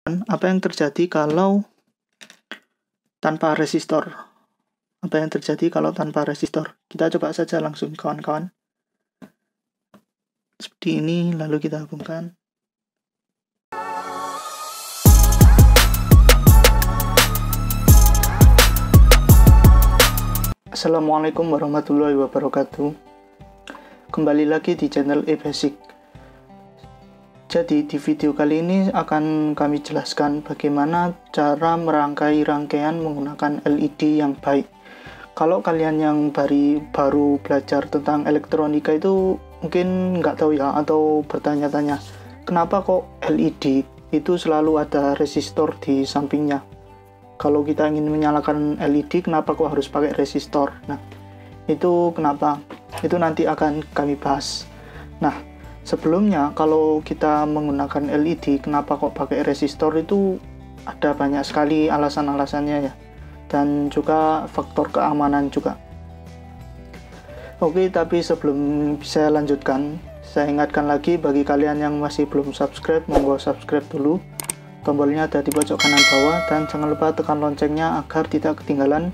Apa yang terjadi kalau tanpa resistor? Apa yang terjadi kalau tanpa resistor? Kita coba saja langsung kawan-kawan. Seperti ini, lalu kita hubungkan. Assalamualaikum warahmatullahi wabarakatuh. Kembali lagi di channel eBasic. Jadi di video kali ini akan kami jelaskan bagaimana cara merangkai rangkaian menggunakan LED yang baik. Kalau kalian yang baru belajar tentang elektronika itu mungkin nggak tahu ya, atau bertanya-tanya kenapa kok LED itu selalu ada resistor di sampingnya. Kalau kita ingin menyalakan LED, kenapa kok harus pakai resistor? Nah, itu kenapa? Itu nanti akan kami bahas. Nah, sebelumnya kalau kita menggunakan LED, kenapa kok pakai resistor, itu ada banyak sekali alasan-alasannya ya. Dan juga faktor keamanan juga. Oke, tapi sebelum saya lanjutkan, saya ingatkan lagi bagi kalian yang masih belum subscribe, monggo subscribe dulu. Tombolnya ada di pojok kanan bawah, dan jangan lupa tekan loncengnya agar tidak ketinggalan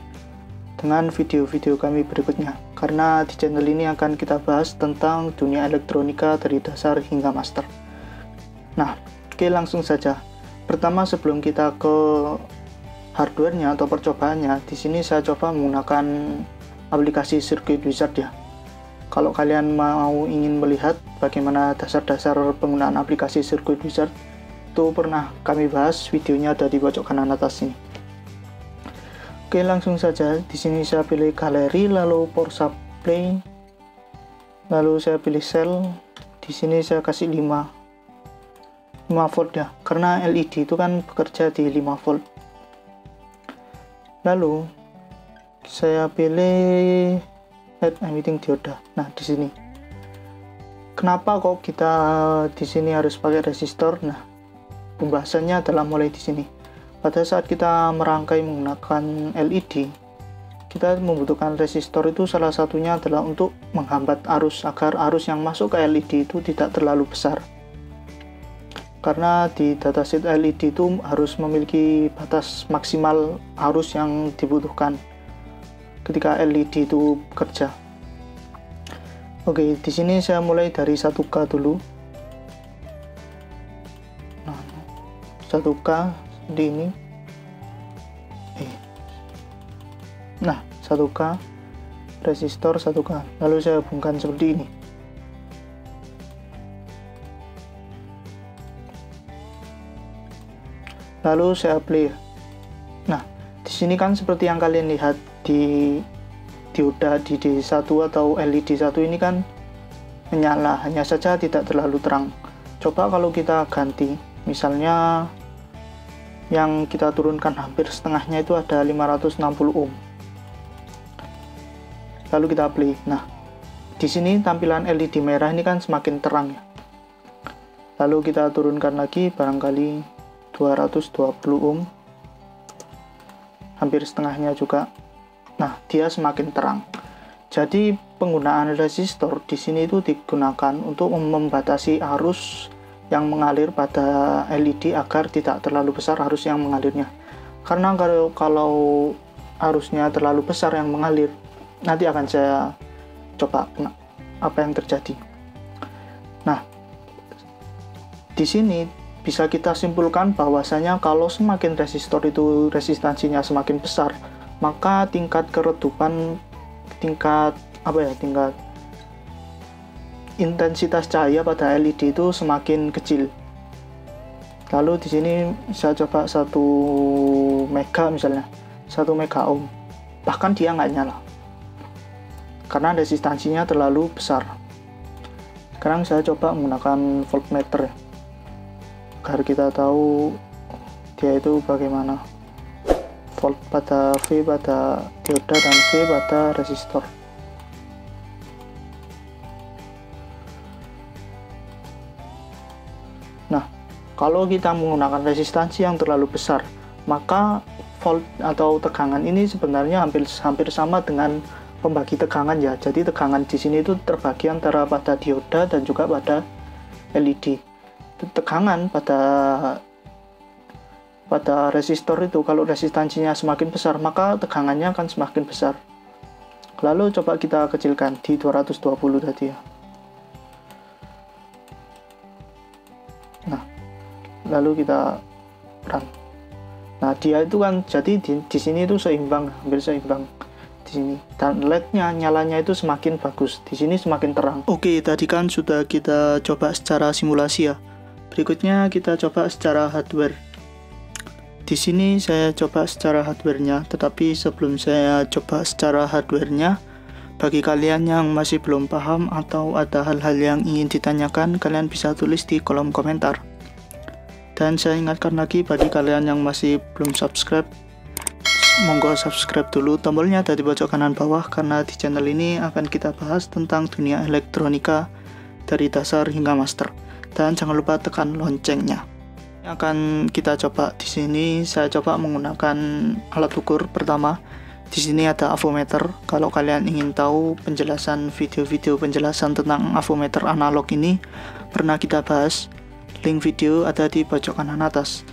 dengan video-video kami berikutnya. Karena di channel ini akan kita bahas tentang dunia elektronika dari dasar hingga master. Nah, oke, langsung saja. Pertama, sebelum kita ke hardware-nya atau percobaannya, di sini saya coba menggunakan aplikasi Circuit Wizard ya. Kalau kalian mau ingin melihat bagaimana dasar-dasar penggunaan aplikasi Circuit Wizard, itu pernah kami bahas, videonya ada di pojok kanan atas ini. Oke, langsung saja. Di sini saya pilih galeri, lalu power supply, lalu saya pilih sel. Di sini saya kasih 5 volt ya, karena LED itu kan bekerja di 5 volt. Lalu saya pilih LED emitting dioda. Nah, di sini kenapa kok kita di sini harus pakai resistor? Nah, pembahasannya adalah mulai di sini. Pada saat kita merangkai menggunakan LED, kita membutuhkan resistor. Itu salah satunya adalah untuk menghambat arus, agar arus yang masuk ke LED itu tidak terlalu besar. Karena di datasheet LED itu harus memiliki batas maksimal arus yang dibutuhkan ketika LED itu bekerja. Oke, di sini saya mulai dari 1K dulu. 1K di ini. Nah, 1K resistor 1K. Lalu saya hubungkan seperti ini. Lalu saya play. Nah, di sini kan seperti yang kalian lihat di dioda di D1 atau LED 1 ini kan menyala, hanya saja tidak terlalu terang. Coba kalau kita ganti, misalnya yang kita turunkan hampir setengahnya itu ada 560 ohm. Lalu kita play. Nah, di sini tampilan LED merah ini kan semakin terang ya. Lalu kita turunkan lagi barangkali 220 ohm. Hampir setengahnya juga. Nah, dia semakin terang. Jadi penggunaan resistor di sini itu digunakan untuk membatasi arus yang mengalir pada LED agar tidak terlalu besar arus yang mengalirnya. Karena kalau arusnya terlalu besar yang mengalir, nanti akan saya coba apa yang terjadi. Nah, di sini bisa kita simpulkan bahwasanya kalau semakin resistor itu resistansinya semakin besar, maka tingkat keredupan, tingkat intensitas cahaya pada LED itu semakin kecil. Lalu di sini saya coba 1 mega misalnya, 1 mega ohm, bahkan dia nggak nyala karena resistansinya terlalu besar. Sekarang saya coba menggunakan voltmeter agar kita tahu dia itu bagaimana, volt pada V pada dioda dan V pada resistor. Nah, kalau kita menggunakan resistansi yang terlalu besar, maka volt atau tegangan ini sebenarnya hampir sama dengan pembagi tegangan ya. Jadi tegangan di sini itu terbagi antara pada dioda dan juga pada LED. Tegangan pada pada resistor itu, kalau resistansinya semakin besar, maka tegangannya akan semakin besar. Lalu coba kita kecilkan di 220 tadi ya. Nah, lalu kita run. Nah, dia itu kan jadi di sini itu seimbang, hampir seimbang di sini. Dan LED-nya nyalanya itu semakin bagus. Di sini semakin terang. Oke, tadi kan sudah kita coba secara simulasi ya. Berikutnya kita coba secara hardware. Di sini saya coba secara hardware-nya, tetapi sebelum saya coba secara hardware-nya, bagi kalian yang masih belum paham atau ada hal-hal yang ingin ditanyakan, kalian bisa tulis di kolom komentar. Dan saya ingatkan lagi bagi kalian yang masih belum subscribe, monggo subscribe dulu, tombolnya ada di pojok kanan bawah, karena di channel ini akan kita bahas tentang dunia elektronika dari dasar hingga master. Dan jangan lupa tekan loncengnya. Akan kita coba di sini, saya coba menggunakan alat ukur pertama. Di sini ada avometer. Kalau kalian ingin tahu penjelasan video-video penjelasan tentang avometer analog ini, pernah kita bahas. Link video ada di pojok kanan atas.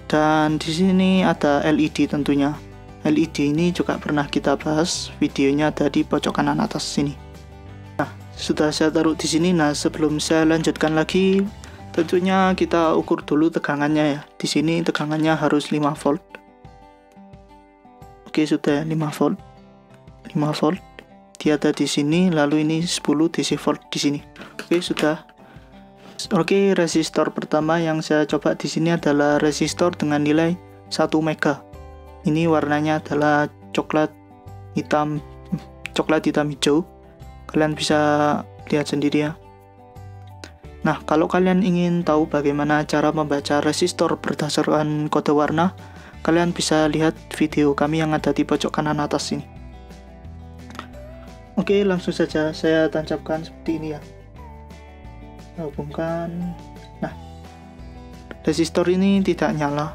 Dan di sini ada LED tentunya. LED ini juga pernah kita bahas, videonya ada di pojok kanan atas sini. Nah, sudah saya taruh di sini. Nah, sebelum saya lanjutkan lagi, tentunya kita ukur dulu tegangannya ya. Di sini tegangannya harus 5 volt. Oke, sudah 5 volt. 5 volt. Dia ada di sini, lalu ini 10 DC volt di sini. Oke, sudah. Oke, resistor pertama yang saya coba di sini adalah resistor dengan nilai 1 mega. Ini warnanya adalah coklat hitam hijau. Kalian bisa lihat sendiri ya. Nah, kalau kalian ingin tahu bagaimana cara membaca resistor berdasarkan kode warna, kalian bisa lihat video kami yang ada di pojok kanan atas ini. Oke, langsung saja saya tancapkan seperti ini ya. Hubungkan. Nah, resistor ini tidak nyala,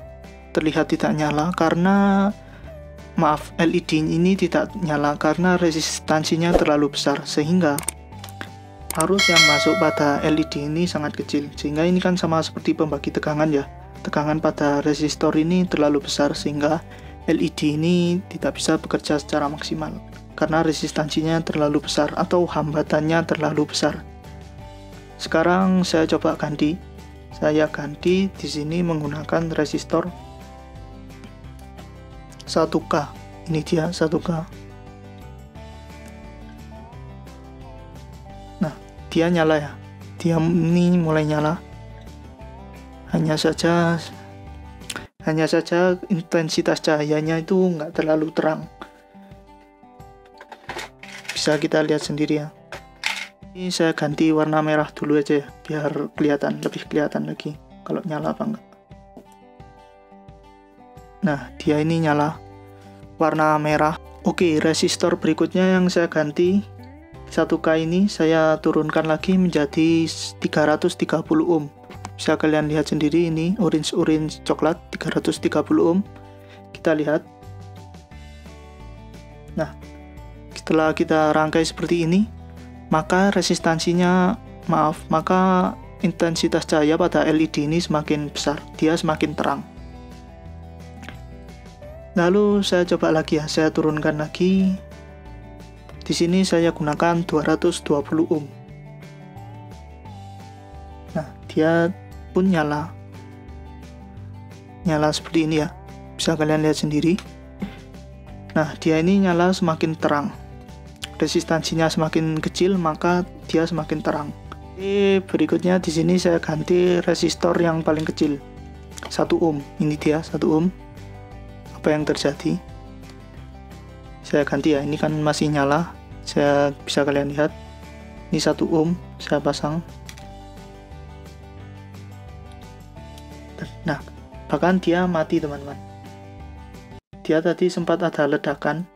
terlihat tidak nyala karena LED ini tidak nyala karena resistansinya terlalu besar, sehingga arus yang masuk pada LED ini sangat kecil, sehingga ini kan sama seperti pembagi tegangan ya. Tegangan pada resistor ini terlalu besar sehingga LED ini tidak bisa bekerja secara maksimal karena resistansinya terlalu besar atau hambatannya terlalu besar. Sekarang saya coba ganti. Saya ganti di sini menggunakan resistor 1K. Ini dia 1K. Nah, dia nyala ya. Dia ini mulai nyala. Hanya saja intensitas cahayanya itu nggak terlalu terang. Bisa kita lihat sendiri ya. Ini saya ganti warna merah dulu aja ya, biar lebih kelihatan lagi kalau nyala apa enggak. Nah, dia ini nyala warna merah. Oke, resistor berikutnya yang saya ganti 1K ini saya turunkan lagi menjadi 330 ohm. Bisa kalian lihat sendiri, ini orange coklat 330 ohm. Kita lihat. Nah, setelah kita rangkai seperti ini, maka intensitas cahaya pada LED ini semakin besar, dia semakin terang. Lalu saya coba lagi ya, saya turunkan lagi. Di sini saya gunakan 220 ohm. Nah, dia pun nyala seperti ini ya, bisa kalian lihat sendiri. Nah, dia ini nyala semakin terang. Resistansinya semakin kecil, maka dia semakin terang. Oke, berikutnya di sini saya ganti resistor yang paling kecil 1 ohm. Ini dia 1 ohm. Apa yang terjadi? Saya ganti ya, ini kan masih nyala. Saya bisa kalian lihat. Ini 1 ohm, saya pasang. Nah, bahkan dia mati teman-teman. Dia tadi sempat ada ledakan.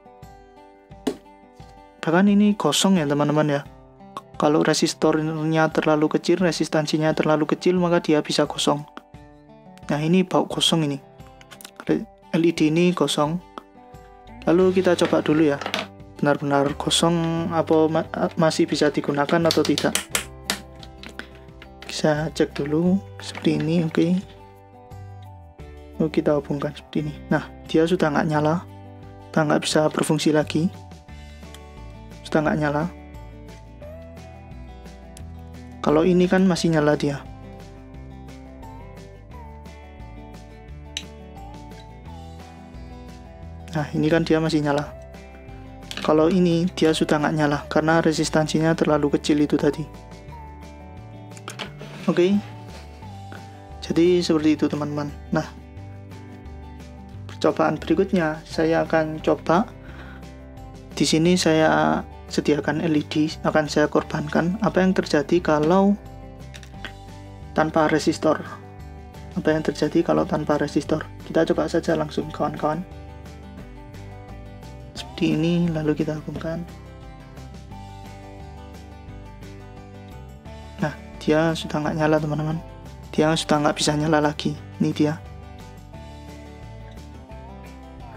Bahkan ini kosong ya teman-teman ya. Kalau resistornya terlalu kecil, resistansinya terlalu kecil, maka dia bisa kosong. Nah, ini bau kosong ini. LED ini kosong. Lalu kita coba dulu ya, benar-benar kosong apa masih bisa digunakan atau tidak. Bisa cek dulu seperti ini, oke. Lalu kita hubungkan seperti ini. Nah, dia sudah nggak nyala, sudah nggak bisa berfungsi lagi, sudah nggak nyala. Kalau ini kan masih nyala dia. Nah, ini kan dia masih nyala. Kalau ini dia sudah nggak nyala karena resistansinya terlalu kecil itu tadi. Oke. Jadi seperti itu teman-teman. Nah, percobaan berikutnya saya akan coba. Di sini saya sediakan LED, akan saya korbankan. Apa yang terjadi kalau tanpa resistor? Apa yang terjadi kalau tanpa resistor? Kita coba saja langsung kawan-kawan. Seperti ini, lalu kita hubungkan. Nah, dia sudah nggak nyala teman-teman. Dia sudah nggak bisa nyala lagi. Ini dia.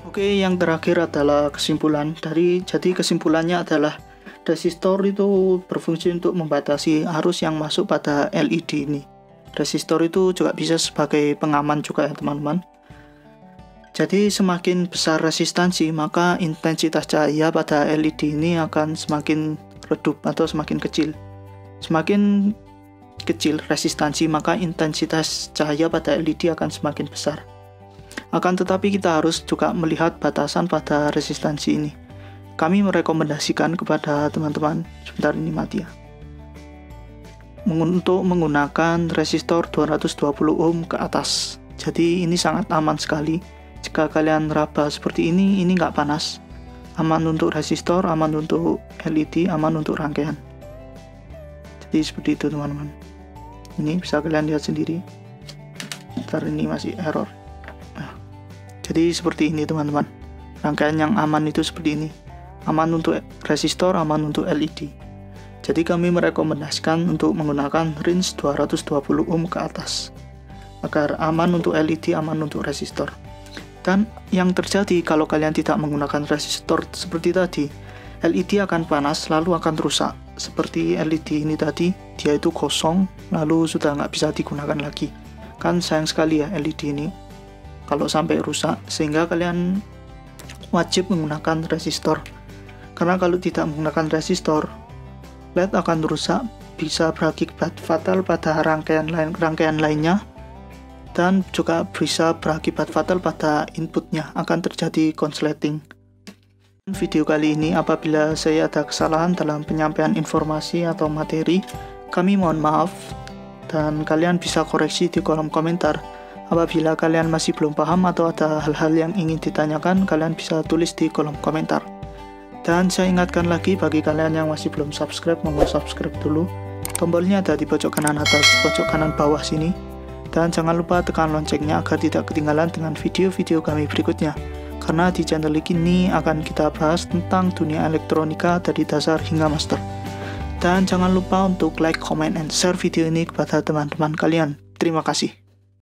Oke, yang terakhir adalah kesimpulan. Jadi kesimpulannya adalah resistor itu berfungsi untuk membatasi arus yang masuk pada LED ini. Resistor itu juga bisa sebagai pengaman juga ya teman-teman. Jadi semakin besar resistansi, maka intensitas cahaya pada LED ini akan semakin redup atau semakin kecil. Semakin kecil resistansi, maka intensitas cahaya pada LED akan semakin besar. Akan tetapi kita harus juga melihat batasan pada resistansi ini. Kami merekomendasikan kepada teman-teman, sebentar ini mati ya, untuk menggunakan resistor 220 ohm ke atas. Jadi ini sangat aman sekali. Jika kalian raba seperti ini nggak panas. Aman untuk resistor, aman untuk LED, aman untuk rangkaian. Jadi seperti itu teman-teman. Ini bisa kalian lihat sendiri. Ntar ini masih error. Nah, jadi seperti ini teman-teman. Rangkaian yang aman itu seperti ini. Aman untuk resistor, aman untuk LED. Jadi kami merekomendasikan untuk menggunakan range 220 ohm ke atas. Agar aman untuk LED, aman untuk resistor. Dan yang terjadi kalau kalian tidak menggunakan resistor seperti tadi, LED akan panas lalu akan rusak. Seperti LED ini tadi, dia itu kosong lalu sudah nggak bisa digunakan lagi. Kan sayang sekali ya LED ini kalau sampai rusak, sehingga kalian wajib menggunakan resistor. Karena kalau tidak menggunakan resistor, LED akan rusak, bisa berakibat fatal pada rangkaian lainnya. Dan juga bisa berakibat fatal pada inputnya, akan terjadi konsleting. Video kali ini apabila saya ada kesalahan dalam penyampaian informasi atau materi, kami mohon maaf dan kalian bisa koreksi di kolom komentar. Apabila kalian masih belum paham atau ada hal-hal yang ingin ditanyakan, kalian bisa tulis di kolom komentar. Dan saya ingatkan lagi bagi kalian yang masih belum subscribe, monggo subscribe dulu. Tombolnya ada di pojok kanan atas, pojok kanan bawah sini. Dan jangan lupa tekan loncengnya agar tidak ketinggalan dengan video-video kami berikutnya. Karena di channel ini akan kita bahas tentang dunia elektronika dari dasar hingga master. Dan jangan lupa untuk like, comment, and share video ini kepada teman-teman kalian. Terima kasih.